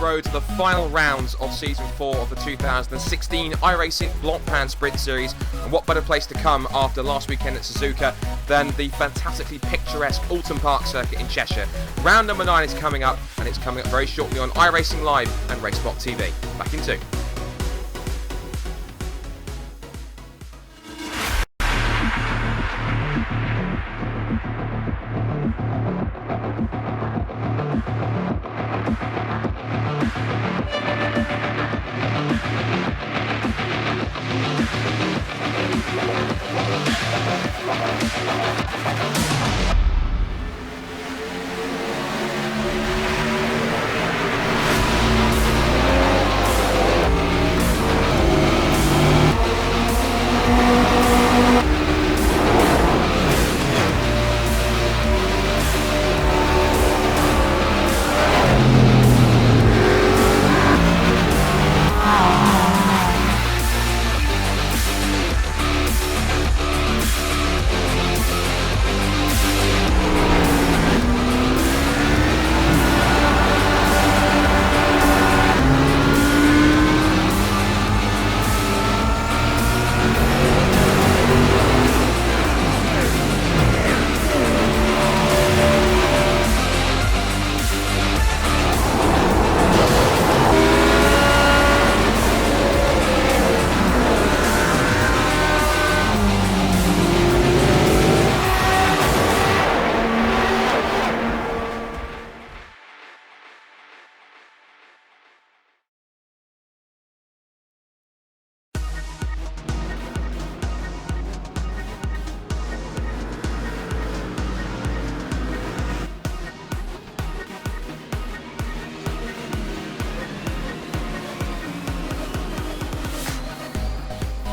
road to the final rounds of Season 4 of the 2016 iRacing Blancpain Sprint Series, and what better place to come after last weekend at Suzuka than the fantastically picturesque Oulton Park circuit in Cheshire. Round number 9 is coming up, and it's coming up very shortly on iRacing Live and Racespot TV. Back in 2.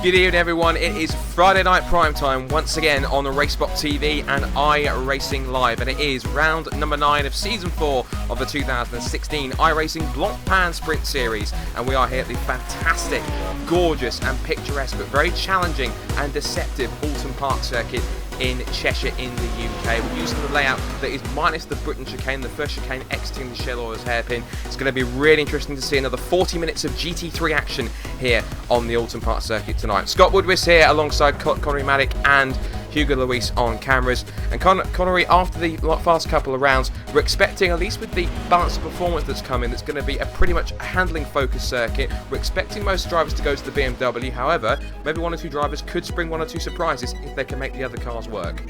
Good evening, everyone. It is Friday night prime time once again on the Racespot TV and iRacing Live, and it is round number 9 of Season 4 of the 2016 iRacing Blancpain Sprint Series, and we are here at the fantastic, gorgeous and picturesque but very challenging and deceptive Oulton Park circuit in Cheshire in the UK. We're using the layout that is minus the Britain chicane, the first chicane exiting the shell oil's hairpin. It's going to be really interesting to see another 40 minutes of GT3 action here on the Oulton Park circuit tonight. Scott Woodward's here alongside Connery Maddock and Hugo Luis on cameras. And Connery, after the last couple of rounds, we're expecting, at least with the balance of performance that's coming, that's going to be a pretty much handling focused circuit. We're expecting most drivers to go to the BMW. However, maybe one or two drivers could spring one or two surprises if they can make the other cars work.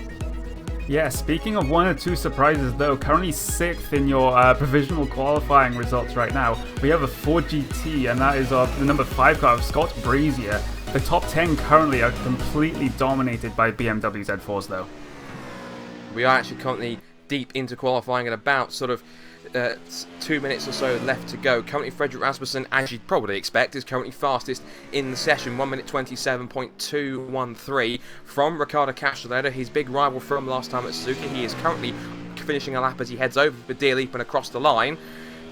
Yeah, speaking of one or two surprises though, currently 6th in your provisional qualifying results right now, we have a Ford GT, and that is the number 5 car of Scott Brazier. The top 10 currently are completely dominated by BMW Z4s though. We are actually currently deep into qualifying at about sort of 2 minutes or so left to go. Currently Frederick Rasmussen, as you'd probably expect, is currently fastest in the session, 1 minute 27.213 from Riccardo Castelletto, his big rival from last time at Suzuka. He is currently finishing a lap as he heads over for Deer Leap and across the line.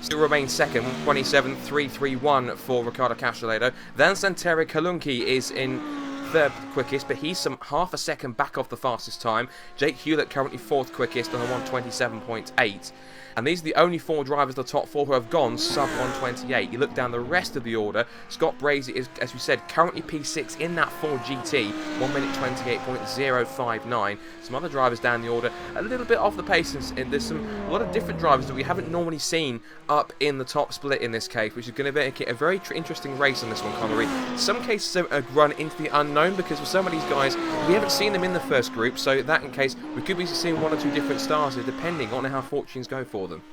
Still remains second, 27.331 for Riccardo Castelletto. Then Santeri Kalunki is in third quickest, but he's some half a second back off the fastest time. Jake Hewlett currently 4th quickest on a 127.8. And these are the only 4 drivers, the top 4, who have gone sub 128. You look down the rest of the order, Scott Brazier is, as we said, currently P6 in that Ford GT, 1 minute 28.059. Some other drivers down the order, a little bit off the pace, and there's a lot of different drivers that we haven't normally seen up in the top split in this case, which is going to make it a very interesting race on this one, Connery. Some cases a run into the unknown, because for some of these guys, we haven't seen them in the first group, so that in case, we could be seeing 1 or 2 different starters, depending on how fortunes go for them.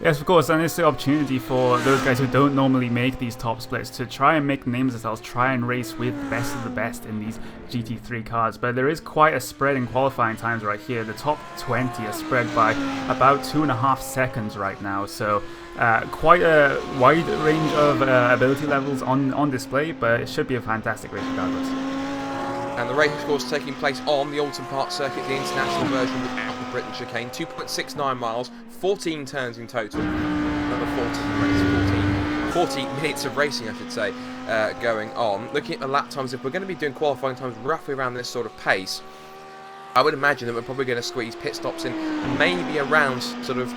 Yes, of course, and it's the opportunity for those guys who don't normally make these top splits to try and make names themselves, try and race with the best of the best in these GT3 cars. But there is quite a spread in qualifying times right here. The top 20 are spread by about 2.5 seconds right now, so quite a wide range of ability levels on display, but it should be a fantastic race regardless. And the race, of course, taking place on the Oulton Park circuit, the international version without the Britain chicane. 2.69 miles, 14 turns in total. Another 40 minutes of racing, I should say, going on. Looking at the lap times, if we're going to be doing qualifying times roughly around this sort of pace, I would imagine that we're probably going to squeeze pit stops in maybe around sort of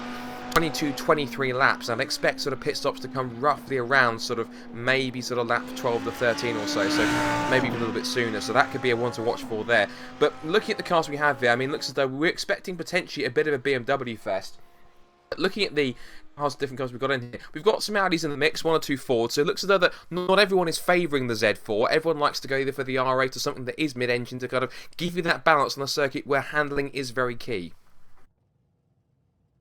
22, 23 laps, and I'd expect sort of pit stops to come roughly around sort of maybe sort of lap 12 to 13 or so, so maybe even a little bit sooner, so that could be a one to watch for there. But looking at the cars we have there, I mean, it looks as though we're expecting potentially a bit of a BMW fest. Looking at the different cars we've got in here, we've got some Audis in the mix, 1 or 2 Fords, so it looks as though that not everyone is favouring the Z4. Everyone likes to go either for the R8 or something that is mid-engine to kind of give you that balance on a circuit where handling is very key.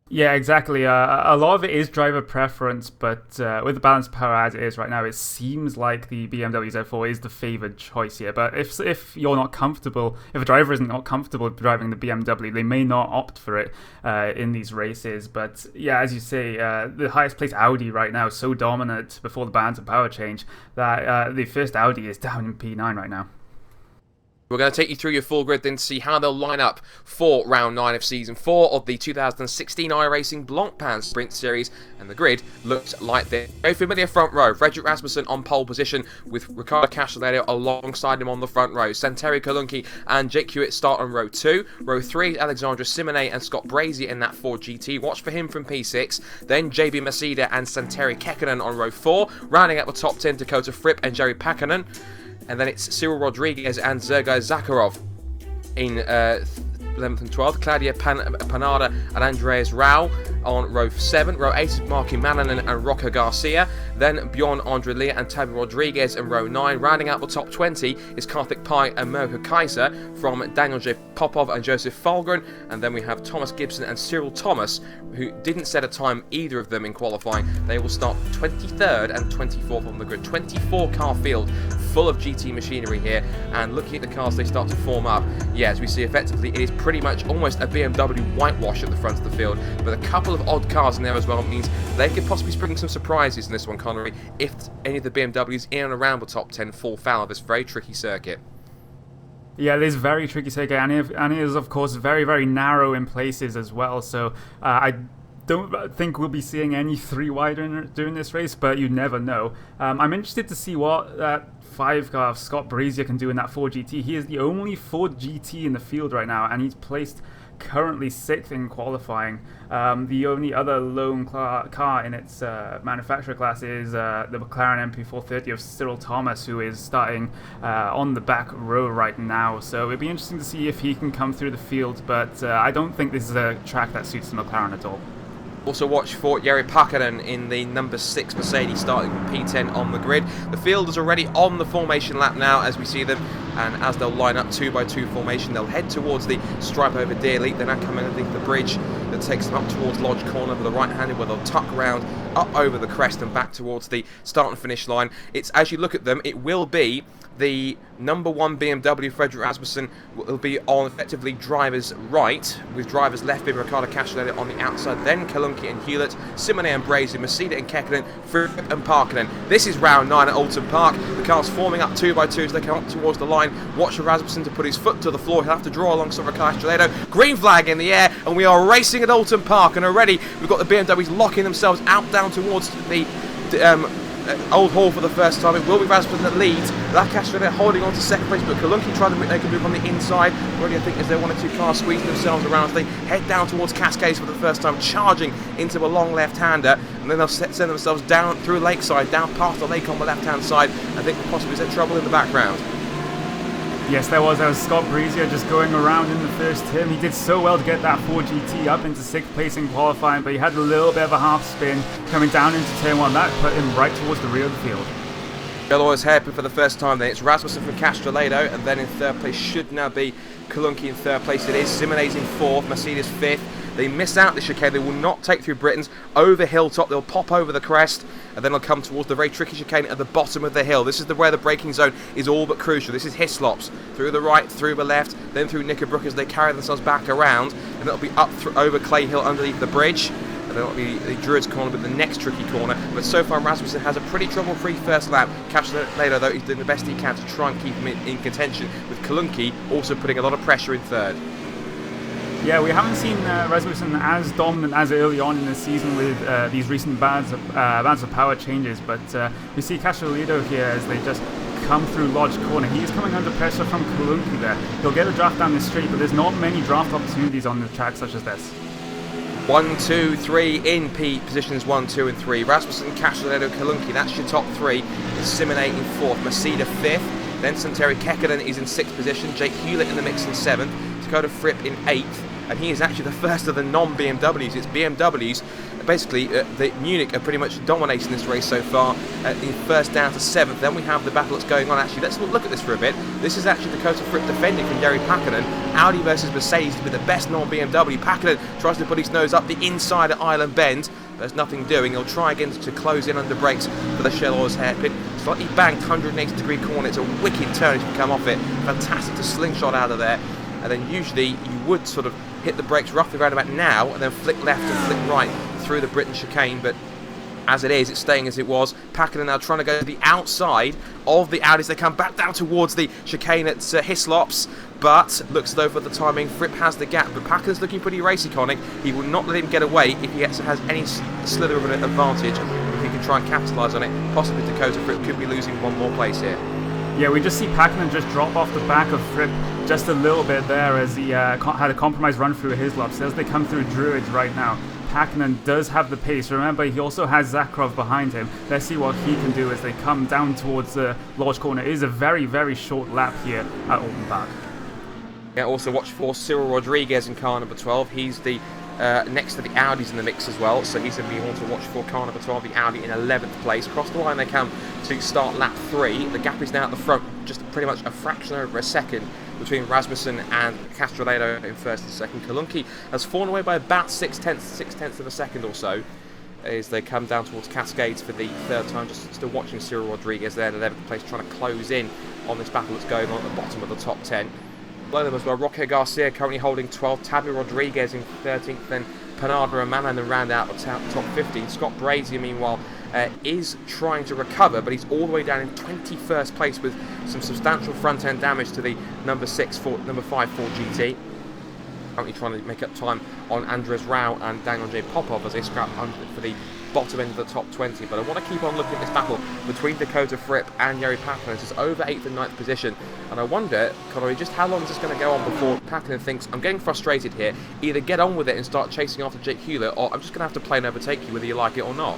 Yeah, exactly. A lot of it is driver preference, but with the balance of power as it is right now, it seems like the BMW Z4 is the favoured choice here. But if you're not comfortable, if a driver isn't not comfortable driving the BMW, they may not opt for it in these races. But yeah, as you say, the highest placed Audi right now is so dominant before the balance of power change that the first Audi is down in P9 right now. We're going to take you through your full grid then to see how they'll line up for round 9 of season 4 of the 2016 iRacing Blancpain Sprint Series, and the grid looks like this. Very familiar front row. Frederick Rasmussen on pole position with Riccardo Castelletto alongside him on the front row. Santeri Kolunki and Jake Hewitt start on row 2. Row 3, Alexandra Simonet and Scott Brazier in that Ford GT. Watch for him from P6. Then JB Masida and Santeri Kekkonen on row 4. Rounding out the top 10, Dakota Fripp and Jerry Pakkanen. And then it's Cyril Rodriguez and Sergei Zakharov in 11th and 12th. Claudia Panada and Andreas Rau on row 7. Row 8 is Marky Mannanen and Rocco Garcia. Then Bjorn Andrelia and Tabi Rodriguez in row 9. Rounding out the top 20 is Karthik Pai and Mirko Kaiser from Daniel J. Popov and Joseph Falgren. And then we have Thomas Gibson and Cyril Thomas, who didn't set a time, either of them, in qualifying. They will start 23rd and 24th on the grid. 24 car field full of GT machinery here, and looking at the cars they start to form up, yeah, as we see, effectively it is pretty much almost a BMW whitewash at the front of the field, but a couple of odd cars in there as well means they could possibly spring some surprises in this one, Connery, if any of the BMWs in and around the top 10 fall foul of this very tricky circuit. Yeah, it is very tricky circuit, and it is, of course, very, very narrow in places as well, so I don't think we'll be seeing any 3 wide during this race, but you never know. I'm interested to see what that 5-car Scott Brazier can do in that Ford GT. He is the only Ford GT in the field right now, and he's placed currently 6th in qualifying. The only other lone car in its manufacturer class is the McLaren MP4 30 of Cyril Thomas, who is starting on the back row right now. So it'd be interesting to see if he can come through the field, but I don't think this is a track that suits the McLaren at all. Also watch for Jari Pakkanen in the number 6 Mercedes starting P10 on the grid. The field is already on the formation lap now as we see them, and as they'll line up 2x2 formation, they'll head towards the stripe over Deerleap. They're now coming underneath the bridge that takes them up towards Lodge Corner with the right-handed, where they'll tuck around up over the crest and back towards the start and finish line. It's, as you look at them, it will be the number 1 BMW, Frederick Rasmussen, will be on effectively driver's right, with driver's left being Riccardo Castelletto on the outside, then Kolunki and Hewlett, Simonet and Brazier, Masida and Kekkonen, Fripp and Parkinen. This is round 9 at Oulton Park. The car's forming up 2x2 as they come up towards the line. Watch for Rasmussen to put his foot to the floor. He'll have to draw alongside Riccardo Castelletto. Green flag in the air, and we are racing at Oulton Park, and already we've got the BMWs locking themselves out down towards the Old Hall for the first time. It will be Rasmussen that leads. That Castelletto holding on to second place, but Kolunki trying to make a move on the inside. Already, I think, as they're 1 or 2 cars squeezing themselves around as they head down towards Cascades for the first time, charging into a long left-hander, and then they'll send themselves down through Lakeside, down past the lake on the left-hand side. I think possibly is there trouble in the background. Yes, there was Scott Brazier just going around in the first turn. He did so well to get that Ford GT up into 6th place in qualifying, but he had a little bit of a half spin coming down into turn 1. That put him right towards the rear of the field. Yellow is hairpin for the first time then. It's Rasmussen from Castelletto, and then in 3rd place should now be Kolunki in 3rd place. It is Simonet's in 4th, Mercedes 5th. They miss out the chicane. They will not take through Britain's. Over Hilltop, they'll pop over the crest, and then they'll come towards the very tricky chicane at the bottom of the hill. This is where the braking zone is all but crucial. This is Hislops. Through the right, through the left, then through Knickerbrook as they carry themselves back around, and it'll be up over Clay Hill underneath the bridge. And then it'll be the Druids corner, but the next tricky corner. But so far, Rasmussen has a pretty trouble-free first lap. Castelletto, though, he's doing the best he can to try and keep him in contention, with Kolunki also putting a lot of pressure in 3rd. Yeah, we haven't seen Rasmussen as dominant as early on in the season with these recent bands of power changes, but we see Castelletto here as they just come through Lodge Corner. He's coming under pressure from Kolunki there. He'll get a draft down the straight, but there's not many draft opportunities on the track such as this. 1, 2, 3 in P positions 1, 2 and 3. Rasmussen, Castelletto, Kalunki, that's your top 3. Simone in 4th, Mercedes 5th, then Santeri Kekkonen is in 6th position, Jake Hewlett in the mix in 7th, Dakota Fripp in 8th, and he is actually the first of the non-BMWs. It's BMWs, basically, the Munich are pretty much dominating this race so far, in 1st down to 7th. Then we have the battle that's going on. Actually, let's look at this for a bit. This is actually Dakota Fripp defending from Jari Pakkanen. Audi versus Mercedes to be the best non-BMW. Pakkanen tries to put his nose up the inside at Island Bend. There's nothing doing. He'll try again to close in under brakes for the Shell Oils hairpin. Slightly banked 180-degree corner. It's a wicked turn if you come off it. Fantastic to slingshot out of there. And then usually you would sort of hit the brakes roughly around about now and then flick left and flick right through the Britain chicane, but as it is, it's staying as it was. Pakkanen now trying to go to the outside of the Audis. They come back down towards the chicane at Hislops, but looks as though for the timing, Fripp has the gap, but Pakkanen's looking pretty racy, Connick. He will not let him get away if he has any slither of an advantage. If he can try and capitalise on it, possibly Dakota Fripp could be losing one more place here. Yeah, we just see Pakkanen just drop off the back of Fripp just a little bit there as he had a compromise run through Hislops. As they come through Druids right now, Pakkanen does have the pace. Remember, he also has Zakharov behind him. Let's see what he can do as they come down towards the Lodge corner. It is a very, very short lap here at Oulton Park. Yeah, also watch for Cyril Rodriguez in car number 12. He's the next to the Audis in the mix as well, so he's going to be one to watch for. Car number 12, the Audi in 11th place. Across the line they come to start lap 3. The gap is now at the front, just pretty much a fraction over a second between Rasmussen and Castelletto in 1st and 2nd. Kalunki has fallen away by about 6/10 of a second or so as they come down towards Cascades for the 3rd time. Just still watching Cyril Rodriguez there in 11th place, trying to close in on this battle that's going on at the bottom of the top 10. Below them as well, Roque Garcia currently holding 12th, Tabby Rodriguez in 13th, then Panada and Manan then round out the top 15. Scott Brazier, meanwhile, is trying to recover, but he's all the way down in 21st place with some substantial front-end damage to the number 5 Ford GT. Currently trying to make up time on Andres Rao and Daniel J. Popov as they scrap for the bottom end of the top 20, but I want to keep on looking at this battle between Dakota Fripp and Jari Pakkanen. It's over 8th and 9th position, and I wonder, Connery, just how long is this going to go on before Pakkanen thinks, I'm getting frustrated here, either get on with it and start chasing after Jake Hewlett, or I'm just going to have to play and overtake you whether you like it or not.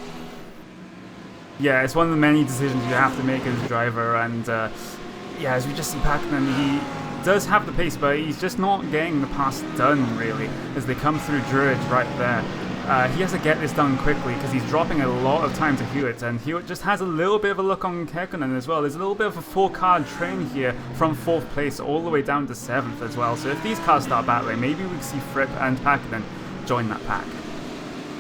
Yeah, it's one of the many decisions you have to make as a driver, and yeah, as we just see Pakkanen, he does have the pace, but he's just not getting the pass done, really, as they come through Druids right there. He has to get this done quickly because he's dropping a lot of time to Hewitt, and Hewitt just has a little bit of a look on Kekkonen as well. There's a little bit of a 4-car train here from 4th place all the way down to 7th as well. So if these cars start battling, maybe we can see Fripp and Pakkanen join that pack.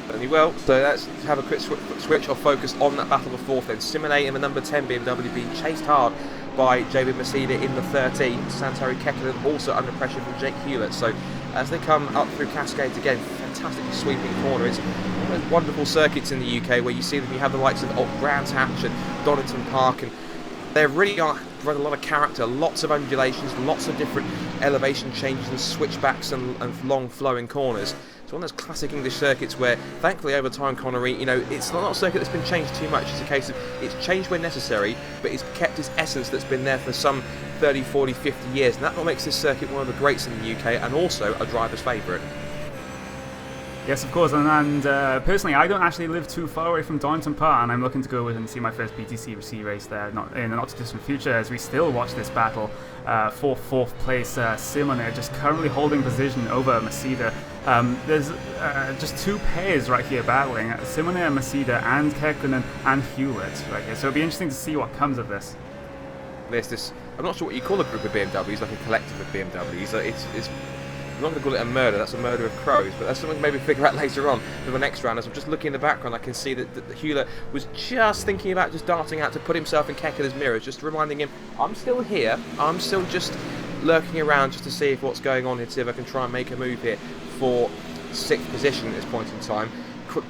Certainly will. So let's have a quick switch or focus on that battle of 4th then. Simone in the number 10 BMW being chased hard by David Mercedes in the 13. Santeri Kekkonen also under pressure from Jake Hewlett. So as they come up through Cascades again, fantastically sweeping corner. It's one of those wonderful circuits in the UK where you see them, you have the likes of Brands Hatch and Donington Park, and they really are a lot of character, lots of undulations, lots of different elevation changes and switchbacks and long flowing corners. It's one of those classic English circuits where, thankfully, over time, Connery, you know, it's not a circuit that's been changed too much. It's a case of it's changed when necessary, but it's kept its essence that's been there for some 30, 40, 50 years, and that's what makes this circuit one of the greats in the UK and also a driver's favourite. Yes, of course, and personally, I don't actually live too far away from Donington Park, and I'm looking to go and see my first BTCC race there in the not-too-distant future, as we still watch this battle for 4th place. Simone just currently holding position over Mercedes. There's just 2 pairs right here battling, Simone and Mercedes, and Kekkonen and Hewlett right here, so it'll be interesting to see what comes of this. I'm not sure what you call a group of BMWs, like a collective of BMWs. I'm not going to call it a murder, that's a murder of crows, but that's something to maybe figure out later on for the next round. As I'm just looking in the background, I can see that Hewlett was just thinking about just darting out to put himself in Kekkonen's mirrors, just reminding him, I'm still here, I'm still just lurking around just to see if what's going on here, to see if I can try and make a move here for 6th position at this point in time.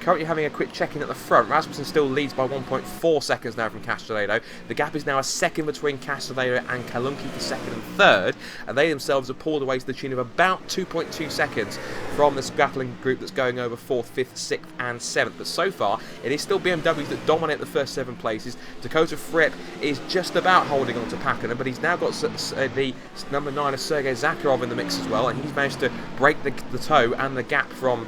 Currently having a quick check-in at the front. Rasmussen still leads by 1.4 seconds now from Castelletto. The gap is now a second between Castelletto and Kalunki for 2nd and 3rd, and they themselves are pulled away to the tune of about 2.2 seconds from this battling group that's going over 4th, 5th, 6th and 7th. But so far, it is still BMWs that dominate the first 7 places. Dakota Fripp is just about holding on to Pakkanen, but he's now got the number 9 of Sergei Zakharov in the mix as well, and he's managed to break the toe and the gap from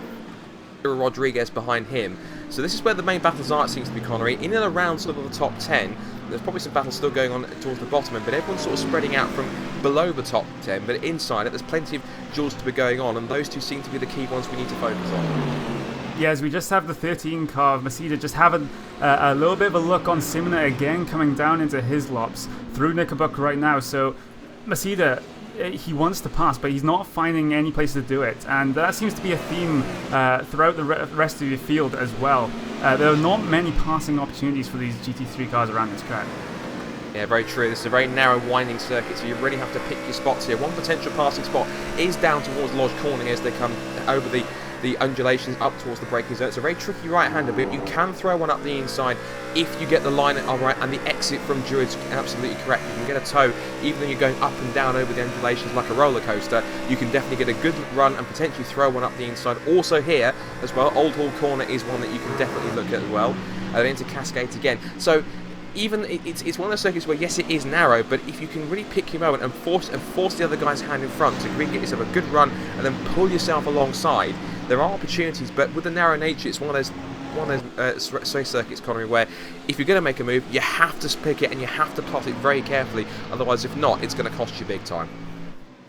Rodriguez behind him. So this is where the main battles are, it seems to be, Connery. In and around sort of the top 10, there's probably some battles still going on towards the bottom end, but everyone's sort of spreading out from below the top 10, but inside it there's plenty of duels to be going on, and those two seem to be the key ones we need to focus on. Yes, we just have the 13 car of Mercedes just having a little bit of a look on Simona again, coming down into his lops through Knickerbocker right now. So Mercedes, he wants to pass, but he's not finding any place to do it, and that seems to be a theme throughout the rest of the field as well. There are not many passing opportunities for these GT3 cars around this track. Yeah, very true. This is a very narrow, winding circuit, so you really have to pick your spots here. One potential passing spot is down towards Lodge Corner as they come over the undulations up towards the braking zone. It's a very tricky right-hander, but you can throw one up the inside if you get the line alright, and the exit from Druid's absolutely correct. You can get a toe, even though you're going up and down over the undulations like a roller coaster. You can definitely get a good run and potentially throw one up the inside. Also here as well, Old Hall Corner is one that you can definitely look at as well. And into Cascades again. So even it's one of those circuits where, yes, it is narrow, but if you can really pick your moment and force the other guy's hand in front to really get yourself a good run and then pull yourself alongside, there are opportunities. But with the narrow nature, it's one of those race circuits, Connery, where if you're going to make a move, you have to pick it and you have to plot it very carefully. Otherwise, if not, it's going to cost you big time.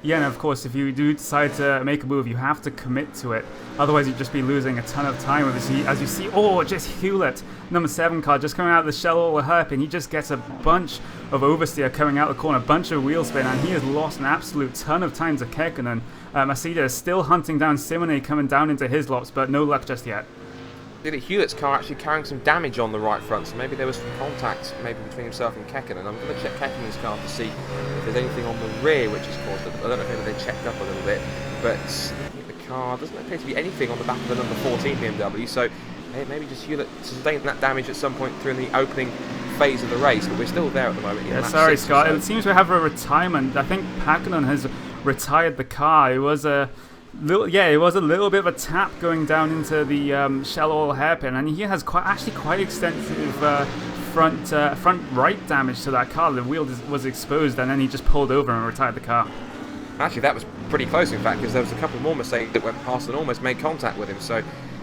Yeah, and of course, if you do decide to make a move, you have to commit to it. Otherwise, you'd just be losing a ton of time. As you see, just Hewlett, number 7 car, just coming out of the shell all the hairpin. He just gets a bunch of oversteer coming out the corner, a bunch of wheel spin, and he has lost an absolute ton of time to Kekkonen. Mercedes is still hunting down Simone coming down into his lops, but no luck just yet. Hewlett's car actually carrying some damage on the right front, so maybe there was some contact between himself and Kekkonen. I'm going to check Kekkonen's car to see if there's anything on the rear which has caused it. I don't know if they checked up a little bit, but the car doesn't appear to be anything on the back of the number 14 BMW, so maybe just Hewlett sustained that damage at some point through the opening phase of the race, but we're still there at the moment. Yeah, sorry, Scott. It seems we have a retirement. I think Kekkonen has retired the car. It was a little bit of a tap going down into the shell oil hairpin, and he has quite extensive front right damage to that car. The wheel was exposed, and then he just pulled over and retired the car. Actually, that was pretty close, in fact, because there was a couple more Mercedes that went past and almost made contact with him. So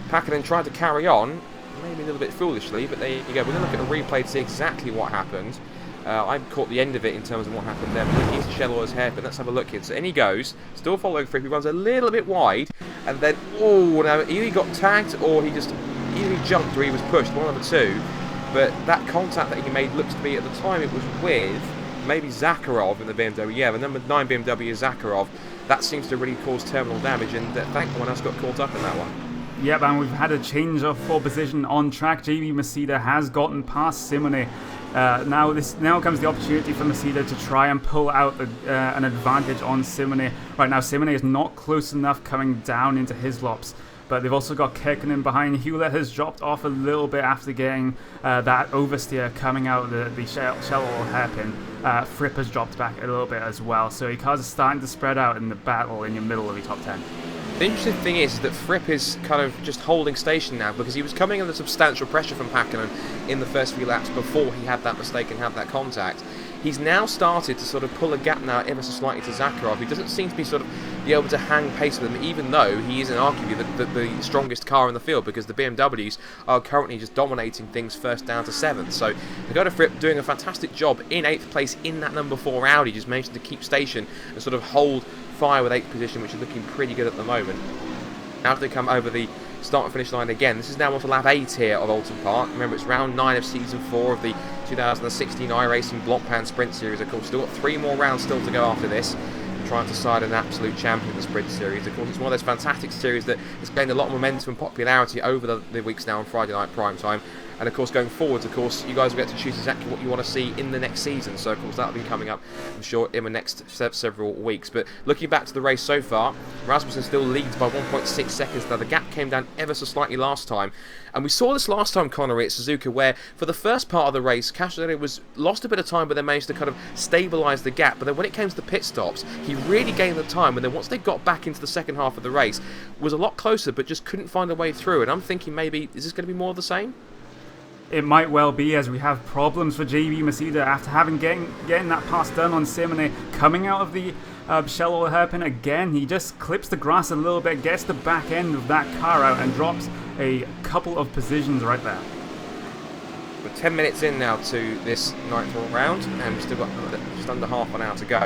Kekkonen tried to carry on, maybe a little bit foolishly, but there you go. We're going to look at a replay to see exactly what happened. I caught the end of it in terms of what happened there. But looking into shell oil's hairpin, let's have a look here. So in he goes, still following through. He runs a little bit wide, and then now either he got tagged or either he jumped or he was pushed, one of the two. But that contact that he made looks to be, at the time, it was with maybe Zakharov in the BMW. Yeah, the number 9 BMW is Zakharov. That seems to really cause terminal damage, and thankfully one else got caught up in that one. Yep, and we've had a change of pole position on track. JB Mercedes has gotten past Simone. Now comes the opportunity for Mercedes to try and pull out an advantage on Simone. Right now, Simone is not close enough coming down into his lops, but they've also got Kekkonen behind. Hewlett has dropped off a little bit after getting that oversteer coming out of the shell oil hairpin. Fripp has dropped back a little bit as well, so your cars are starting to spread out in the battle in your middle of the top 10. The interesting thing is that Fripp is kind of just holding station now, because he was coming under substantial pressure from Kekkonen in the first few laps before he had that mistake and had that contact. He's now started to sort of pull a gap now ever so slightly to Zakharov, who doesn't seem to be sort of be able to hang pace with him, even though he isn't arguably the strongest car in the field, because the BMWs are currently just dominating things first down to 7th. So they go to Fripp doing a fantastic job in 8th place in that number 4 Audi, just managing to keep station and sort of hold fire with 8th position, which is looking pretty good at the moment. Now as they come over the start and finish line again, this is now on to lap 8 here of Oulton Park. Remember, it's round 9 of season 4 of the 2016 iRacing Blancpain Sprint Series. Of course, still got 3 more rounds still to go after this, trying to decide an absolute champion of the Sprint Series. Of course, it's one of those fantastic series that has gained a lot of momentum and popularity over the weeks now on Friday night prime time. And of course, going forwards, of course, you guys will get to choose exactly what you want to see in the next season. So, of course, that'll be coming up, I'm sure, in the next several weeks. But looking back to the race so far, Rasmussen still leads by 1.6 seconds. Now, the gap came down ever so slightly last time. And we saw this last time, Connery, at Suzuka, where for the first part of the race, Castellari was lost a bit of time, but they managed to kind of stabilise the gap. But then when it came to the pit stops, he really gained the time. And then once they got back into the second half of the race, was a lot closer, but just couldn't find a way through. And I'm thinking maybe, is this going to be more of the same? It might well be, as we have problems for JB Mercedes after getting that pass done on Simone, coming out of the shell oil hairpin again. He just clips the grass a little bit, gets the back end of that car out, and drops a couple of positions right there. We're 10 minutes in now to this 9th round, and we've still got just under half an hour to go.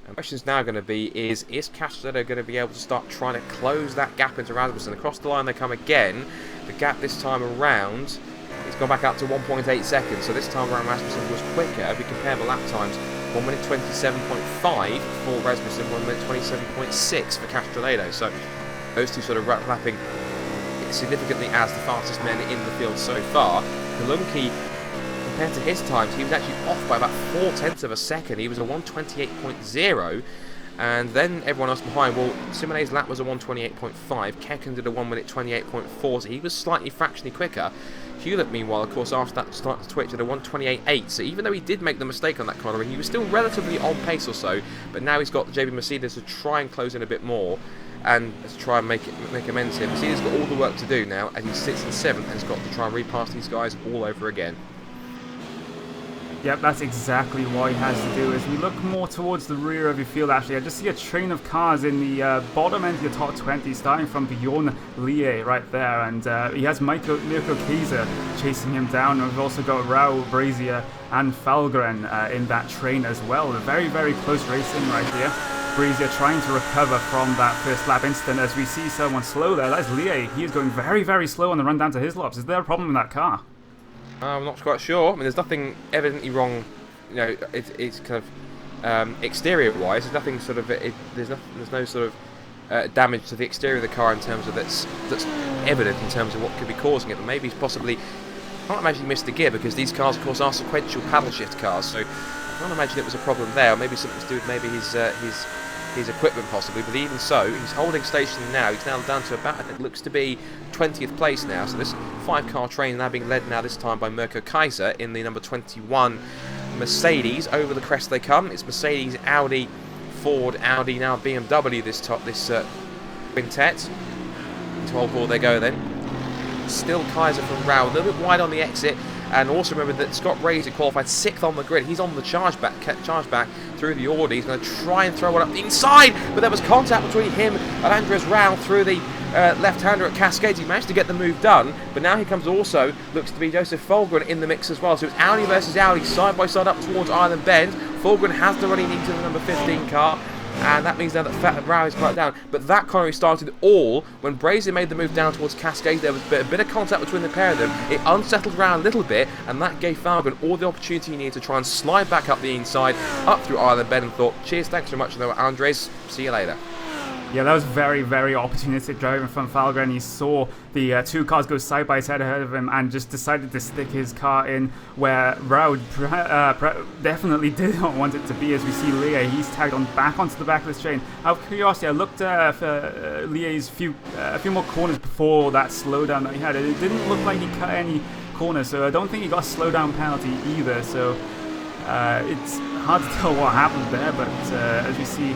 And the question is now going to be, is Castelletto going to be able to start trying to close that gap into Rasmussen? Across the line they come again. The gap this time around, it's gone back up to 1.8 seconds. So this time around Rasmussen was quicker. If we compare the lap times, 1 minute 27.5 for Rasmussen, 1 minute 27.6 for Castelletto. So those two sort of lapping significantly as the fastest men in the field so far. Kolunki, compared to his times, he was actually off by about 0.4 of a second. He was a 128.0, and then everyone else behind, well, Simone's lap was a 128.5, Kecken did a 1 minute 28.4, so he was slightly fractionally quicker. Hewlett, meanwhile, of course, after that start to twitch at a 128.8, so even though he did make the mistake on that corner, he was still relatively on pace or so, but now he's got the JB Mercedes to try and close in a bit more, and to try and make amends here. Mercedes got all the work to do now, as he sits in 7th and has got to try and repass these guys all over again. Yep, that's exactly what he has to do. As we look more towards the rear of your field, actually, I just see a train of cars in the bottom end of the top 20, starting from Bjorn Lie right there, and he has Mirko Kaiser chasing him down, and we've also got Raul Brazier and Falgren in that train as well. A very, very close racing right here. Brazier trying to recover from that first lap incident. As we see someone slow there, that's Lie. He is going very, very slow on the run down to his laps. Is there a problem with that car? I'm not quite sure. I mean, there's nothing evidently wrong. You know, it's kind of exterior-wise. There's nothing sort of. There's no sort of damage to the exterior of the car in terms of that's evident in terms of what could be causing it. But maybe he's possibly. I can't imagine he missed the gear, because these cars, of course, are sequential paddle shift cars. So I can't imagine it was a problem there. Or maybe something to do with maybe his equipment possibly, but even so, he's holding station now. He's now down to about, it looks to be 20th place now. So this 5-car train now being led now this time by Mirko Kaiser in the number 21 Mercedes. Over the crest they come. It's Mercedes, Audi, Ford, Audi, now BMW this quintet. 12-4 they go then. Still Kaiser from Rao, a little bit wide on the exit. And also remember that Scott Razer qualified 6th on the grid. He's on the charge back through the Audi. He's going to try and throw one up the inside, but there was contact between him and Andres Rao through the left-hander at Cascades. He managed to get the move done, but now he comes also, looks to be Joseph Fulgren in the mix as well. So it's Audi versus Audi, side by side up towards Island Bend. Fulgren has the running into the number 15 car, and that means now that Rao is quite down. But that corner started all when Brazier made the move down towards Cascade. There was a bit of contact between the pair of them. It unsettled Rao a little bit, and that gave Falgren all the opportunity he needed to try and slide back up the inside, up through Island Bend, and thought, cheers, thanks very much, though, Andres, see you later. Yeah, that was very, very opportunistic driving from Falgren. He saw the two cars go side by side ahead of him and just decided to stick his car in where Rao definitely did not want it to be. As we see Lie, he's tagged on back onto the back of this train. Out of curiosity, I looked for Lie's a few more corners before that slowdown that he had. It didn't look like he cut any corners, so I don't think he got a slowdown penalty either. So it's hard to tell what happened there, but as we see,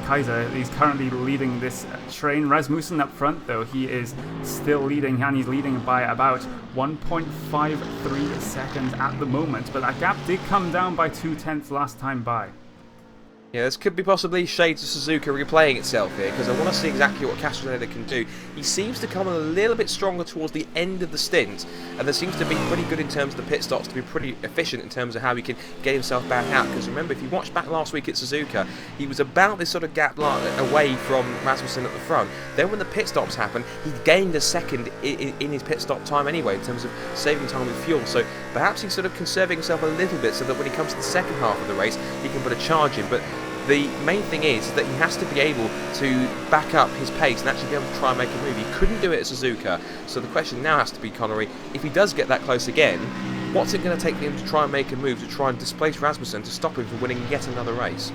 Kaiser, he's currently leading this train. Rasmussen up front, though, he is still leading, and he's leading by about 1.53 seconds at the moment. But that gap did come down by 0.2 last time by. Yeah, this could be possibly shades of Suzuka replaying itself here, because I want to see exactly what Castelletto can do. He seems to come a little bit stronger towards the end of the stint, and there seems to be pretty good in terms of the pit stops, to be pretty efficient in terms of how he can get himself back out. Because remember, if you watched back last week at Suzuka, he was about this sort of gap away from Rasmussen at the front. Then when the pit stops happened, he gained a second in his pit stop time anyway, in terms of saving time with fuel. So perhaps he's sort of conserving himself a little bit so that when he comes to the second half of the race, he can put a charge in. But the main thing is that he has to be able to back up his pace and actually be able to try and make a move. He couldn't do it at Suzuka, so the question now has to be, Connery, if he does get that close again, what's it going to take for him to try and make a move to try and displace Rasmussen to stop him from winning yet another race?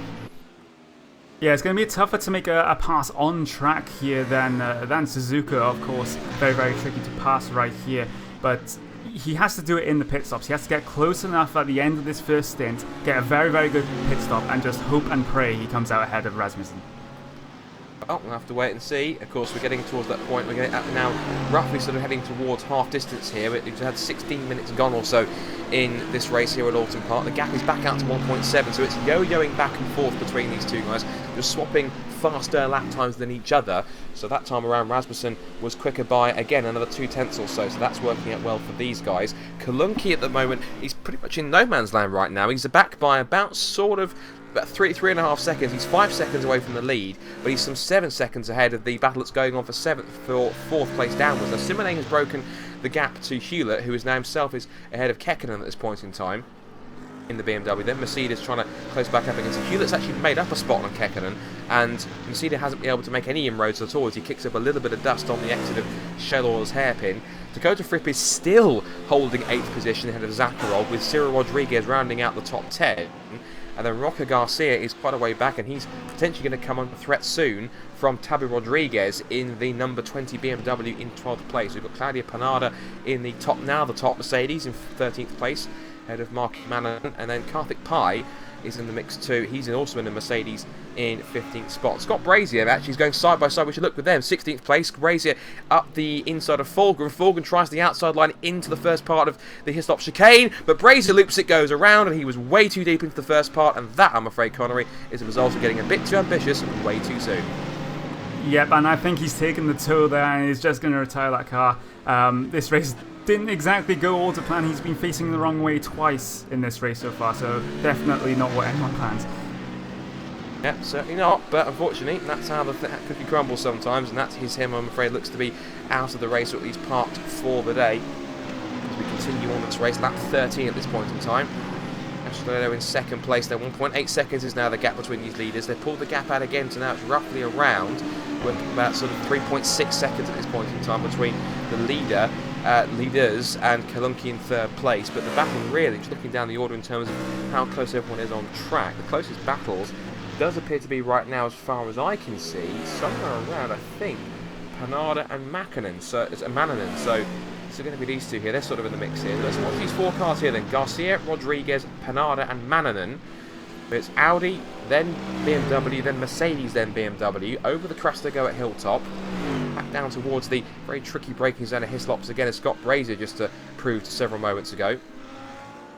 Yeah, it's going to be tougher to make a pass on track here than Suzuka, of course. Very, very tricky to pass right here, but he has to do it in the pit stops. He has to get close enough at the end of this first stint, get a very, very good pit stop, and just hope and pray he comes out ahead of Rasmussen. Well, we'll have to wait and see. Of course, we're getting towards that point. We're getting up now, roughly sort of heading towards half distance here. We've had 16 minutes gone or so in this race here at Oulton Park. The gap is back out to 1.7, so it's yo-yoing back and forth between these two guys. Just swapping faster lap times than each other. So that time around, Rasmussen was quicker by, again, another 2/10 or so. So that's working out well for these guys. Kalunki at the moment, he's pretty much in no man's land right now. He's back by about sort of about 3.5 seconds. He's 5 seconds away from the lead, but he's some 7 seconds ahead of the battle that's going on for fourth place downwards. Now, Simonet has broken the gap to Hewlett, who is now himself is ahead of Kekkonen at this point in time in the BMW. Then Mercedes trying to close back up against him. Hewlett's actually made up a spot on Kekkonen, and Mercedes hasn't been able to make any inroads at all as he kicks up a little bit of dust on the exit of Shellor's hairpin. Dakota Fripp is still holding 8th position ahead of Zakharov, with Cyril Rodriguez rounding out the top 10. And then Roca Garcia is quite a way back, and he's potentially going to come under threat soon from Tabu Rodriguez in the number 20 BMW in 12th place. We've got Claudia Panada in the top now, the top Mercedes in 13th place, ahead of Mark Mannon, and then Karthik Pai is in the mix too. He's also in the Mercedes in 15th spot. Scott Brazier actually is going side by side. We should look with them. 16th place. Brazier up the inside of Fulgren. Fulgren tries the outside line into the first part of the Hislop chicane, but Brazier loops it, goes around, and he was way too deep into the first part, and that, I'm afraid, Connery, is a result of getting a bit too ambitious and way too soon. Yep, and I think he's taken the toe there, and he's just going to retire that car. This race didn't exactly go all to plan. He's been facing the wrong way twice in this race so far, so definitely not what anyone plans. Yep, certainly not, but unfortunately that's how the cookie crumbles sometimes, and that's him, I'm afraid, looks to be out of the race, or at least parked for the day. As we continue on this race, lap 13 at this point in time. Astrodero in second place. There 1.8 seconds is now the gap between these leaders. They've pulled the gap out again, so now it's roughly around, with about sort of 3.6 seconds at this point in time between the leaders and Kalunki in third place. But the battle really, just looking down the order in terms of how close everyone is on track, the closest battles does appear to be right now, as far as I can see, somewhere around, I think, Panada and Makanen. So it's a Mananen. So it's going to be these two here. They're sort of in the mix here. Let's watch these 4 cars here then. Garcia, Rodriguez, Panada and Mananen. It's Audi, then BMW, then Mercedes, then BMW. Over the crest they go at Hilltop. Back down towards the very tricky braking zone of Hislops again, as Scott Brazier just proved several moments ago.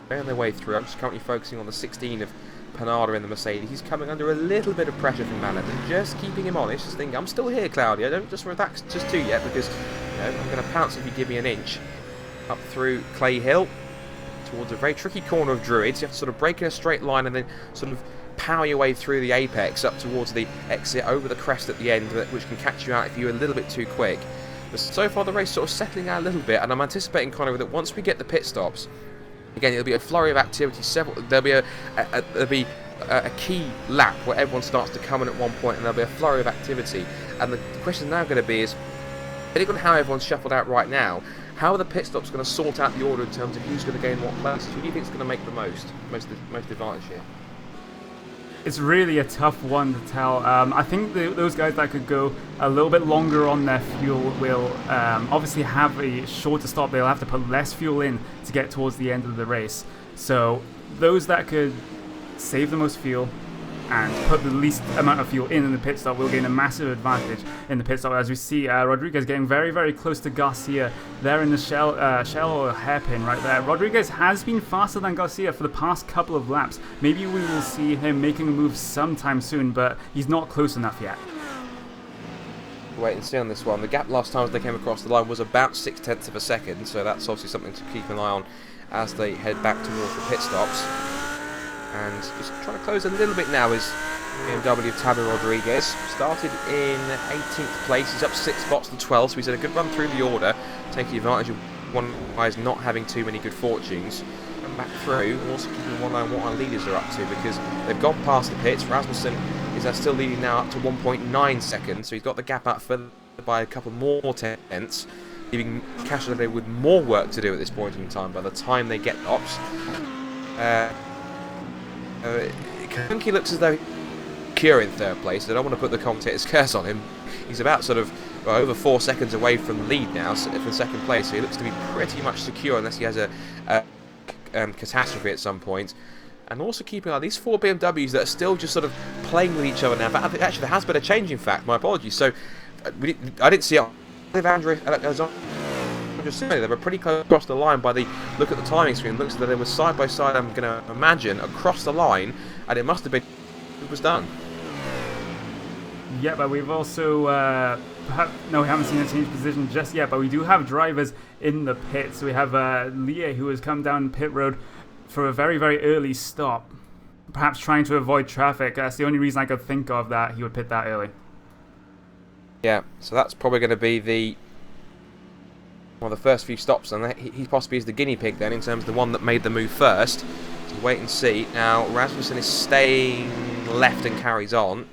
They're on their way through. I'm just currently focusing on the 16 of Panada in the Mercedes. He's coming under a little bit of pressure from Mananen, just keeping him honest, just thinking, I'm still here, Claudia, don't just relax just too yet, because I'm going to pounce if you give me an inch. Up through Clay Hill, towards a very tricky corner of Druids. You have to sort of break in a straight line and then sort of power your way through the apex up towards the exit over the crest at the end, which can catch you out if you're a little bit too quick. But so far the race sort of settling out a little bit, and I'm anticipating, Connor, that once we get the pit stops, again, it'll be a flurry of activity. There'll be a key lap where everyone starts to come in at one point, and there'll be a flurry of activity. And the question now going to be is, depending on how everyone's shuffled out right now, how are the pit stops going to sort out the order in terms of who's going to gain what places? Who do you think is going to make the most advantage here? It's really a tough one to tell. I think those guys that could go a little bit longer on their fuel will obviously have a shorter stop. They'll have to put less fuel in to get towards the end of the race. So those that could save the most fuel and put the least amount of fuel in the pit stop will gain a massive advantage in the pit stop. As we see, Rodriguez getting very, very close to Garcia there in the shell or hairpin right there. Rodriguez has been faster than Garcia for the past couple of laps. Maybe we will see him making a move sometime soon, but he's not close enough yet. Wait and see on this one. The gap last time as they came across the line was about 0.6 of a second, so that's obviously something to keep an eye on as they head back towards the pit stops. And just trying to close a little bit now is BMW Tabu Rodriguez. Started in 18th place. He's up 6 spots to 12, so he's had a good run through the order, taking advantage of one guys not having too many good fortunes. And back through, also keeping one eye on what our leaders are up to, because they've gone past the pits. Rasmussen is still leading now up to 1.9 seconds, so he's got the gap out further by a couple more tenths, leaving Cashel with more work to do at this point in time by the time they get ops. Kalunki looks as though secure in third place. I don't want to put the commentator's curse on him. He's about sort of over 4 seconds away from the lead now, from second place, so he looks to be pretty much secure unless he has a catastrophe at some point. And also keeping an eye on these 4 BMWs that are still just sort of playing with each other now. But actually, there has been a change, in fact. My apologies. So, I didn't see it. They were pretty close across the line by the look at the timing screen. It looks like they were side by side, I'm going to imagine, across the line. And it must have been... It was done. Yeah, but we've also... no, we haven't seen a change position just yet. But we do have drivers in the pits. So we have Lie, who has come down pit road for a very, very early stop, perhaps trying to avoid traffic. That's the only reason I could think of that he would pit that early. Yeah, so that's probably going to be one of the first few stops, and he possibly is the guinea pig then in terms of the one that made the move first. So wait and see. Now Rasmussen is staying left and carries on.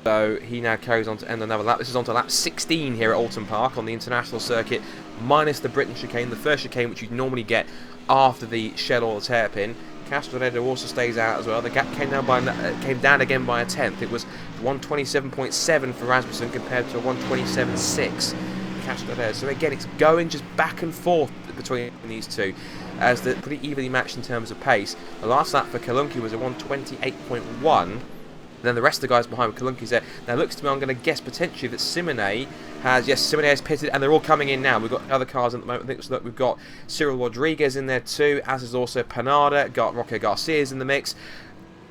So he now carries on to end another lap. This is on to lap 16 here at Oulton Park on the international circuit, minus the Britain chicane, the first chicane which you'd normally get after the Shell or the hairpin. Castelletto also stays out as well. The gap came down again by a tenth. It was 127.7 for Rasmussen compared to 127.6 Castelletto. So again, it's going just back and forth between these two, as they're pretty evenly matched in terms of pace. The last lap for Kalunki was a 128.1. Then the rest of the guys behind Kalunki's there. Now it looks to me, I'm going to guess potentially that Simone has pitted, and they're all coming in now. We've got other cars at the moment. I think look, we've got Cyril Rodriguez in there too, as is also Panada. Got Roque Garcia's in the mix.